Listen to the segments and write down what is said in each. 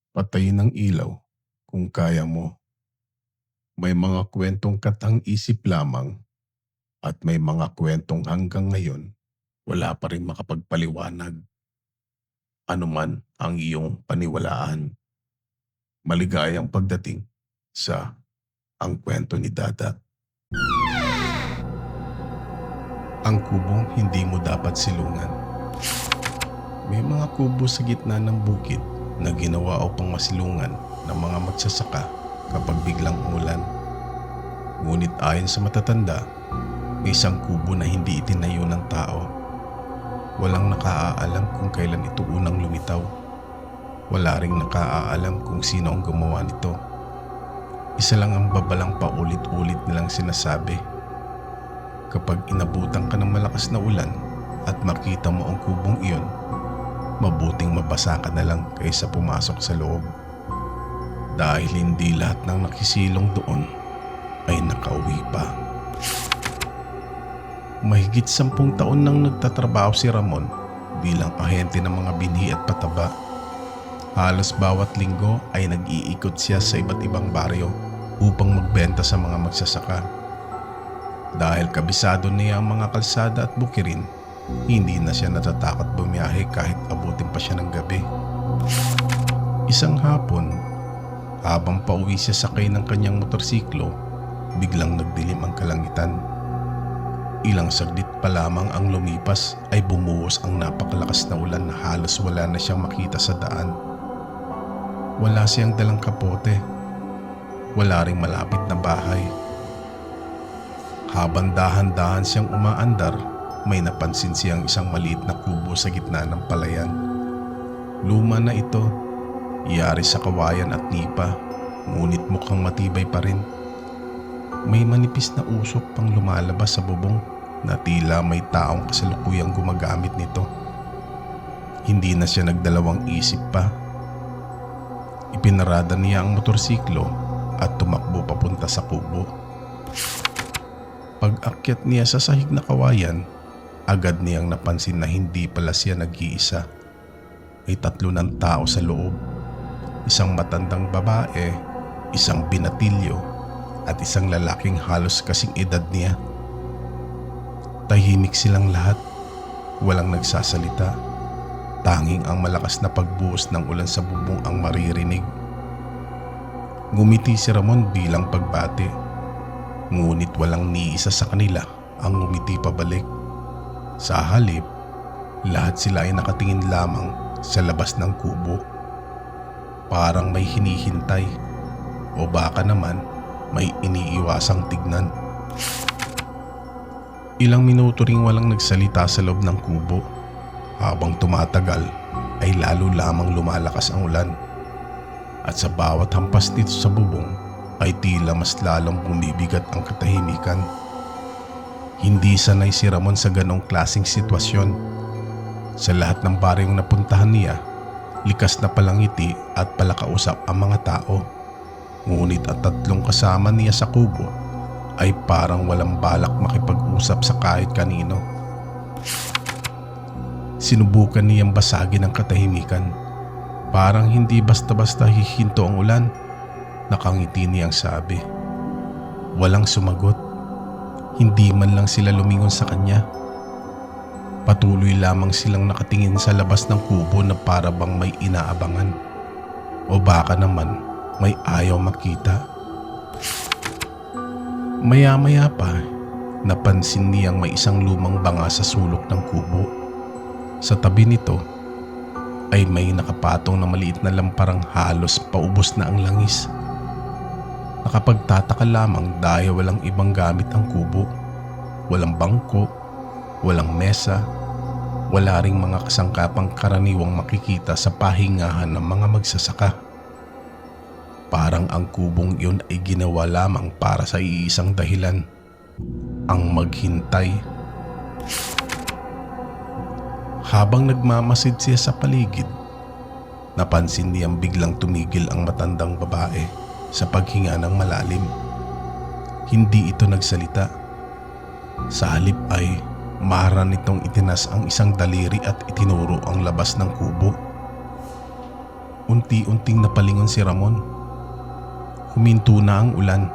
Patayin ang ilaw kung kaya mo. May mga kwentong katang-isip lamang at may mga kwentong hanggang ngayon wala pa rin makapagpaliwanag. Ano man ang iyong paniwalaan. Maligayang pagdating sa Ang Kwento ni Dada. Ang kubong hindi mo dapat silungan. May mga kubo sa gitna ng bukid na ginawa upang masilungan ng mga magsasaka kapag biglang umulan. Ngunit ayon sa matatanda, may isang kubo na hindi itinayo ng tao. Walang nakaalam kung kailan ito unang lumitaw. Wala ring nakaalam kung sino ang gumawa nito. Isa lang ang babalang paulit-ulit nilang sinasabi. Kapag inabutan ka ng malakas na ulan at makita mo ang kubong iyon, mabuting mabasa ka na lang kaysa pumasok sa loob. Dahil hindi lahat ng nakisilong doon ay nakauwi pa. Mahigit 10 taon nang nagtatrabaho si Ramon bilang ahente ng mga binhi at pataba. Halos bawat linggo ay nag-iikot siya sa iba't ibang baryo upang magbenta sa mga magsasaka. Dahil kabisado niya ang mga kalsada at bukirin, hindi na siya natatakot bumiyahe kahit abutin pa siya ng gabi. Isang hapon, habang pauwi siya sakay ng kanyang motorsiklo, biglang nagdilim ang kalangitan. Ilang saglit pa lamang ang lumipas ay bumuhos ang napakalakas na ulan na halos wala na siyang makita sa daan. Wala siyang dalang kapote. Wala ring malapit na bahay. Habang dahan-dahan siyang umaandar, may napansin siyang isang maliit na kubo sa gitna ng palayan. Luma na ito, iyari sa kawayan at nipa, ngunit mukhang matibay pa rin. May manipis na usok pang lumalabas sa bubong na tila may taong kasalukuyang gumagamit nito. Hindi na siya nagdalawang isip pa. Ipinarada niya ang motorsiklo at tumakbo papunta sa kubo. Pag-akyat niya sa sahig na kawayan, agad niyang napansin na hindi pala siya nag-iisa. May 3 ng tao sa loob. Isang matandang babae, isang binatilyo, at isang lalaking halos kasing edad niya. Tahimik silang lahat, walang nagsasalita. Tanging ang malakas na pagbuhos ng ulan sa bubong ang maririnig. Ngumiti si Ramon bilang pagbati, ngunit walang ni isa sa kanila ang ngumiti pabalik. Sa halip, lahat sila ay nakatingin lamang sa labas ng kubo. Parang may hinihintay o baka naman may iniiwasang tignan. Ilang minuto ring walang nagsalita sa loob ng kubo. Habang tumatagal ay lalo lamang lumalakas ang ulan. At sa bawat hampas dito sa bubong ay tila mas lalong bumibigat ang katahimikan. Hindi sanay si Ramon sa ganong klaseng sitwasyon. Sa lahat ng baryong napuntahan niya, likas na palangiti at palakausap ang mga tao. Ngunit at 3 kasama niya sa kubo ay parang walang balak makipag-usap sa kahit kanino. Sinubukan niyang basagin ang katahimikan. Parang hindi basta-basta hihinto ang ulan. Nakangiti niyang sabi. Walang sumagot. Hindi man lang sila lumingon sa kanya. Patuloy lamang silang nakatingin sa labas ng kubo na para bang may inaabangan. O baka naman may ayaw makita. Maya-maya pa, napansin niyang may isang lumang banga sa sulok ng kubo. Sa tabi nito ay may nakapatong na maliit na lamparang halos paubos na ang langis. Nakapagtataka lamang dahil walang ibang gamit ang kubo. Walang bangko, walang mesa, wala ring mga kasangkapang karaniwang makikita sa pahingahan ng mga magsasaka. Parang ang kubong iyon ay ginawa lamang para sa iisang dahilan, ang maghintay. Habang nagmamasid siya sa paligid, napansin niyang biglang tumigil ang matandang babae sa paghinga ng malalim. Hindi ito nagsalita. Sa halip ay maran nitong itinas ang isang daliri at itinuro ang labas ng kubo. Unti-unting napalingon si Ramon. Huminto na ang ulan,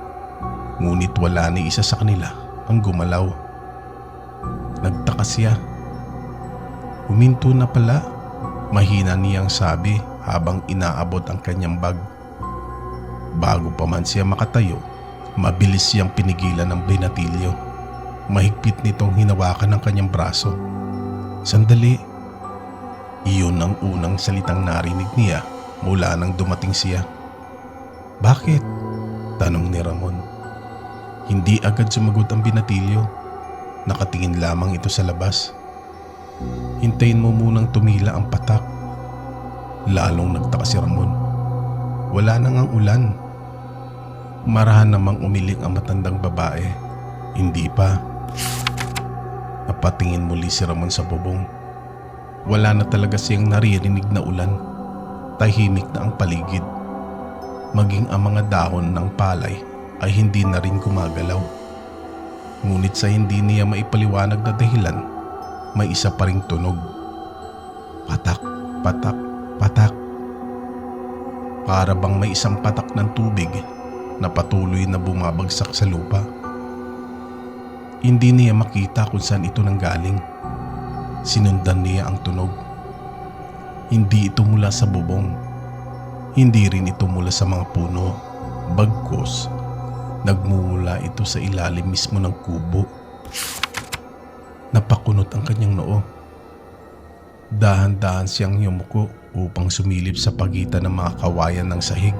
ngunit wala ni isa sa kanila ang gumalaw. Nagtaka siya. Huminto na pala, mahina niyang sabi habang inaabot ang kanyang bag. Bago pa man siya makatayo, mabilis siyang pinigilan ng binatilyo. Mahigpit nitong hinawakan ng kanyang braso. Sandali. Iyon ang unang salitang narinig niya mula nang dumating siya. Bakit? Tanong ni Ramon. Hindi agad sumagot ang binatilyo. Nakatingin lamang ito sa labas. Hintayin mo munang tumila ang patak. Lalong nagtaka si Ramon. Wala nang ang ulan. Marahan namang umiling ang matandang babae. Hindi pa. Napatingin muli si Ramon sa bubong. Wala na talaga siyang naririnig na ulan. Tahimik na ang paligid. Maging ang mga dahon ng palay ay hindi na rin gumagalaw. Ngunit sa hindi niya maipaliwanag na dahilan, may isa pa ring tunog. Patak, patak, patak. Para bang may isang patak ng tubig na patuloy na bumabagsak sa lupa. Hindi niya makita kung saan ito nanggaling. Sinundan niya ang tunog. Hindi ito mula sa bubong. Hindi rin ito mula sa mga puno. Bagkus, nagmumula ito sa ilalim mismo ng kubo. Napakunot ang kanyang noo. Dahan-dahan siyang yumuko upang sumilip sa pagitan ng mga kawayan ng sahig.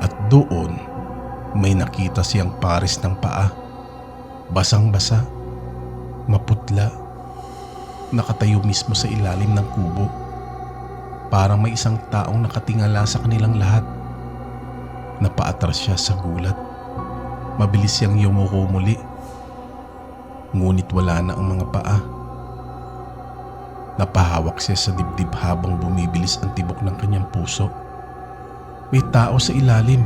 At doon, may nakita siyang pares ng paa. Basang-basa, maputla, nakatayo mismo sa ilalim ng kubo. Parang may isang taong nakatingala sa kanilang lahat. Napaatras siya sa gulat. Mabilis siyang yumuko muli. Ngunit wala na ang mga paa. Napahawak siya sa dibdib habang bumibilis ang tibok ng kanyang puso. May tao sa ilalim.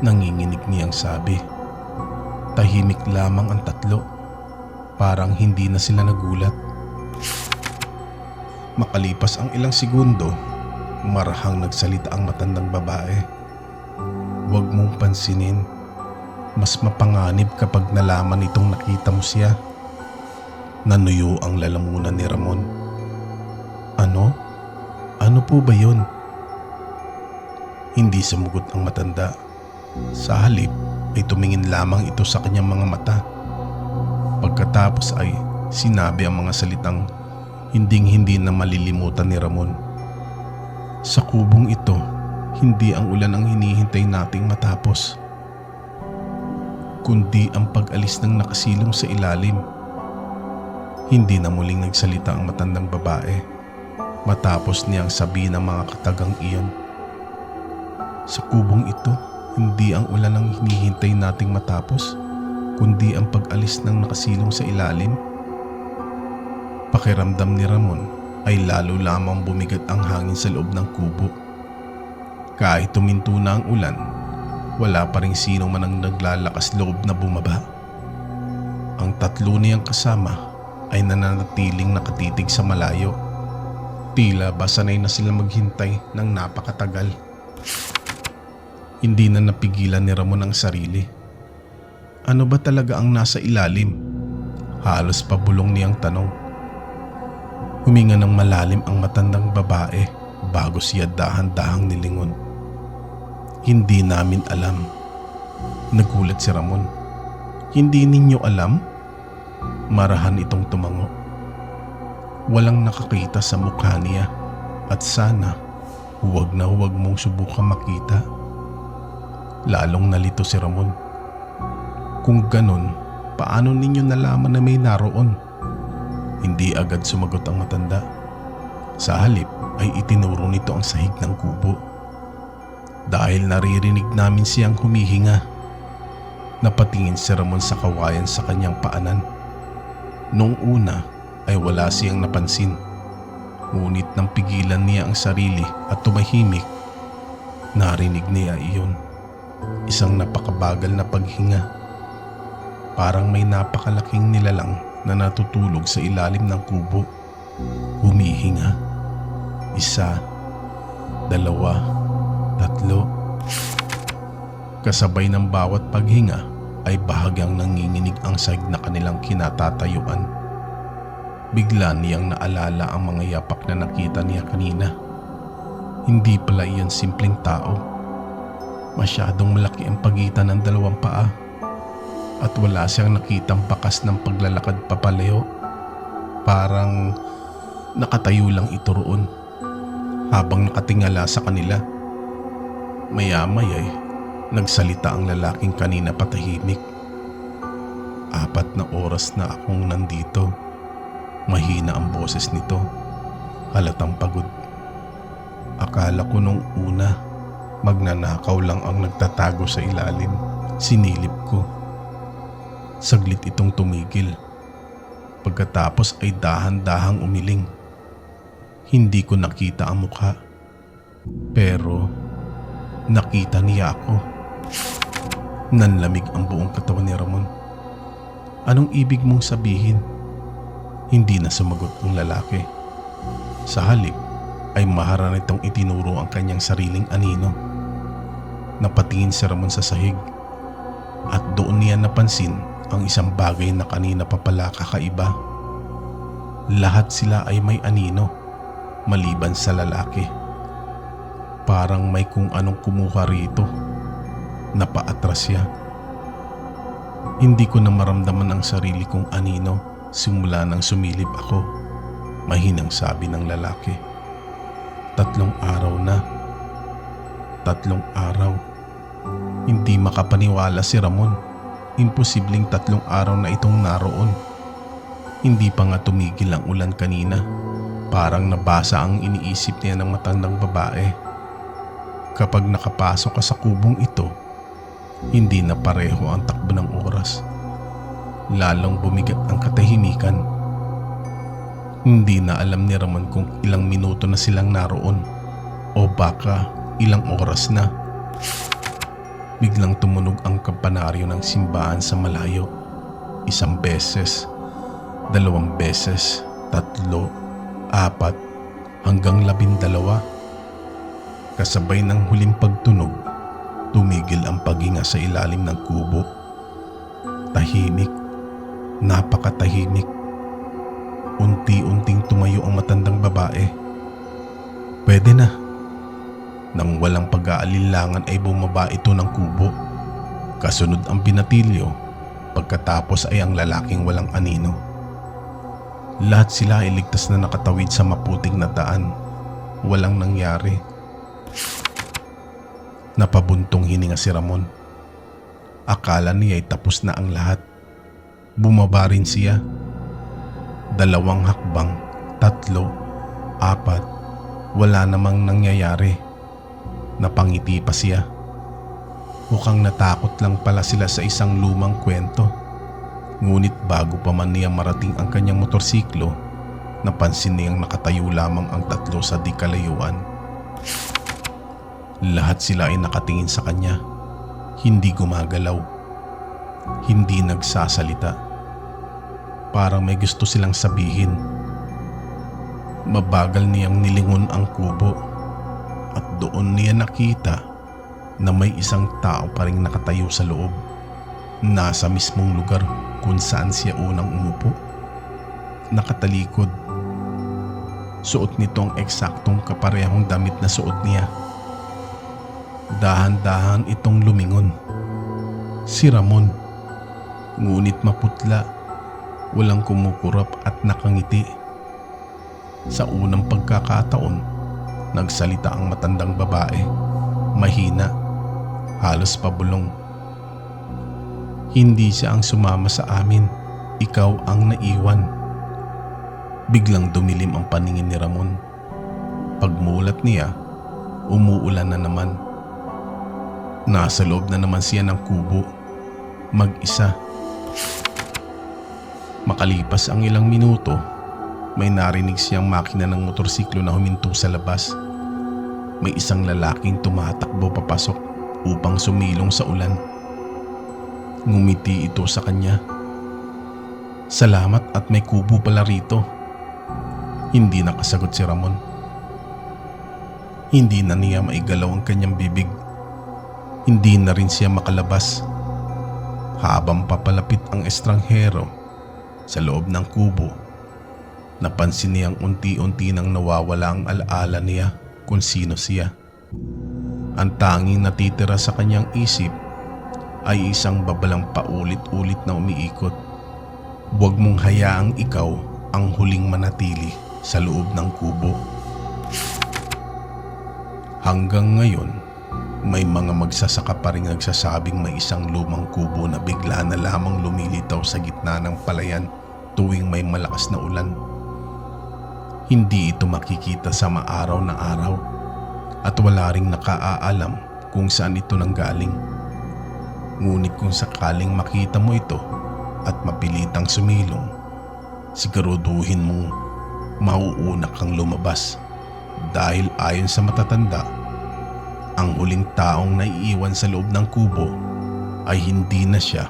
Nanginginig niyang sabi. Tahimik lamang ang tatlo. Parang hindi na sila nagulat. Makalipas ang ilang segundo, marahang nagsalita ang matandang babae. Huwag mong pansinin. Mas mapanganib kapag nalaman itong nakita mo siya. Nanuyo ang lalamunan ni Ramon. Ano? Ano po ba yun? Hindi sumugot ang matanda. Sa halip ay tumingin lamang ito sa kanyang mga mata. Pagkatapos ay sinabi ang mga salitang hinding-hindi na malilimutan ni Ramon. Sa kubong ito, hindi ang ulan ang hinihintay nating matapos, kundi ang pag-alis ng nakasilong sa ilalim. Hindi na muling nagsalita ang matandang babae matapos niyang sabihin ng mga katagang iyon. Sa kubong ito, hindi ang ulan ang hinihintay nating matapos, kundi ang pag-alis ng nakasilong sa ilalim. Pakiramdam ni Ramon ay lalo lamang bumigat ang hangin sa loob ng kubo. Kahit tuminto na ang ulan, wala pa rin sino man ang naglalakas loob na bumaba. Ang tatlo niyang kasama ay nananatiling nakatitig sa malayo. Tila ba sanay na sila maghintay ng napakatagal. Hindi na napigilan ni Ramon ang sarili. Ano ba talaga ang nasa ilalim? Halos pabulong niyang tanong. Huminga ng malalim ang matandang babae bago siya dahan-dahang nilingon. Hindi namin alam. Nagulat si Ramon. Hindi ninyo alam? Marahan itong tumango. Walang nakakita sa mukha niya at sana huwag na huwag mong subukan makita. Lalong nalito si Ramon. Kung ganun, paano ninyo nalaman na may naroon? Hindi agad sumagot ang matanda. Sa halip ay itinuro nito ang sahig ng kubo. Dahil naririnig namin siyang humihinga. Napatingin si Ramon sa kawayan sa kanyang paanan. Noong una ay wala siyang napansin. Ngunit nang pigilan niya ang sarili at tumahimik, narinig niya iyon. Isang napakabagal na paghinga. Parang may napakalaking nilalang na natutulog sa ilalim ng kubo. Humihinga. Isa, 2, 3. Kasabay ng bawat paghinga ay bahagyang nanginginig ang sahig na kanilang kinatatayuan. Bigla niyang naalala ang mga yapak na nakita niya kanina. Hindi pala iyan simpleng tao. Masyadong malaki ang pagitan ng dalawang paa at wala siyang nakitang bakas ng paglalakad papalayo. Parang nakatayo lang ito roon habang nakatingala sa kanila. Maya-maya nagsalita ang lalaking kanina patahimik. 4 na oras na akong nandito. Mahina ang boses nito. Halatang pagod. Akala ko nung una magnanakaw lang ang nagtatago sa ilalim. Sinilip ko. Saglit itong tumigil. Pagkatapos ay dahan-dahang umiling. Hindi ko nakita ang mukha. Pero nakita niya ako. Nanlamig ang buong katawan ni Ramon. Anong ibig mong sabihin? Hindi na sumagot ang lalaki. Sa halip ay maharap nitong itinuro ang kanyang sariling anino. Napatingin si Ramon sa sahig at doon niya napansin ang isang bagay na kanina pa pala kakaiba. Lahat sila ay may anino maliban sa lalaki. Parang may kung anong kumuha rito. Napaatras siya. Hindi ko na maramdaman ang sarili kong anino simula nang sumilip ako. Mahinang sabi ng lalaki. 3 araw na. 3 araw. Hindi makapaniwala si Ramon. Imposibleng 3 araw na itong naroon. Hindi pa nga tumigil ang ulan kanina. Parang nabasa ang iniisip niya ng matandang babae. Kapag nakapasok ka sa kubong ito, hindi na pareho ang takbo ng oras. Lalong bumigat ang katahimikan. Hindi na alam ni Ramon kung ilang minuto na silang naroon o baka ilang oras na. Biglang tumunog ang kampanaryo ng simbahan sa malayo. 1 beses, 2 beses, 3, 4, hanggang 12. Kasabay ng huling pagtunog, tumigil ang paghinga sa ilalim ng kubo. Tahimik, napakatahimik. Unti-unting tumayo ang matandang babae. Pwede na. Nang walang pag-aalinlangan ay bumaba ito ng kubo. Kasunod ang binatilyo, pagkatapos ay ang lalaking walang anino. Lahat sila ay ligtas na nakatawid sa maputing na daan. Walang nangyari. Napabuntong hininga si Ramon. Akala niya ay tapos na ang lahat. Bumaba rin siya. 2 hakbang, 3, 4, wala namang nangyayari. Napangiti pa siya. Mukhang natakot lang pala sila sa isang lumang kwento. Ngunit bago pa man niya marating ang kanyang motorsiklo, napansin niyang nakatayo lamang ang 3 sa di kalayuan. Lahat sila ay nakatingin sa kanya. Hindi gumagalaw. Hindi nagsasalita. Parang may gusto silang sabihin. Mabagal niyang nilingon ang kubo at doon niya nakita na may isang tao pa ring nakatayo sa loob. Nasa mismong lugar kung saan siya unang umupo. Nakatalikod. Suot nito ang eksaktong kaparehong damit na suot niya. Dahan-dahan itong lumingon. Si Ramon. Ngunit maputla. Walang kumukurap at nakangiti. Sa unang pagkakataon, nagsalita ang matandang babae. Mahina, halos pabulong. Hindi siya ang sumama sa amin. Ikaw ang naiwan. Biglang dumilim ang paningin ni Ramon. Pagmulat niya, umuulan na naman. Nasa loob na naman siya ng kubo. Mag-isa. Makalipas ang ilang minuto, may narinig siyang makina ng motorsiklo na huminto sa labas. May isang lalaking tumatakbo papasok upang sumilong sa ulan. Ngumiti ito sa kanya. Salamat at may kubo pala rito. Hindi nakasagot si Ramon. Hindi na niya maigalaw ang kanyang bibig. Hindi na rin siya makalabas. Habang papalapit ang estranghero sa loob ng kubo, napansin niyang unti-unti nang nawawala ang alaala niya kung sino siya. Ang tanging natitira sa kanyang isip ay isang babalang paulit-ulit na umiikot. Huwag mong hayaang ikaw ang huling manatili sa loob ng kubo. Hanggang ngayon, may mga magsasaka pa rin nagsasabing may isang lumang kubo na bigla na lamang lumilitaw sa gitna ng palayan tuwing may malakas na ulan. Hindi ito makikita sa maaraw na araw at wala ring nakaaalam kung saan ito nanggaling. Ngunit kung sakaling makita mo ito at mapilitang sumilong, siguraduhin mong mauuna kang lumabas dahil ayon sa matatanda, ang huling taong naiiwan sa loob ng kubo ay hindi na siya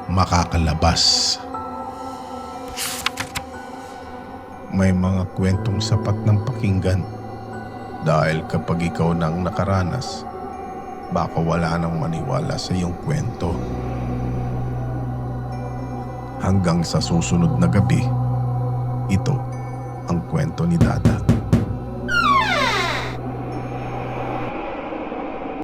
makakalabas. May mga kwentong sapat ng pakinggan dahil kapag ikaw nang nakaranas, baka wala nang maniwala sa iyong kwento. Hanggang sa susunod na gabi, ito ang kwento ni Dada.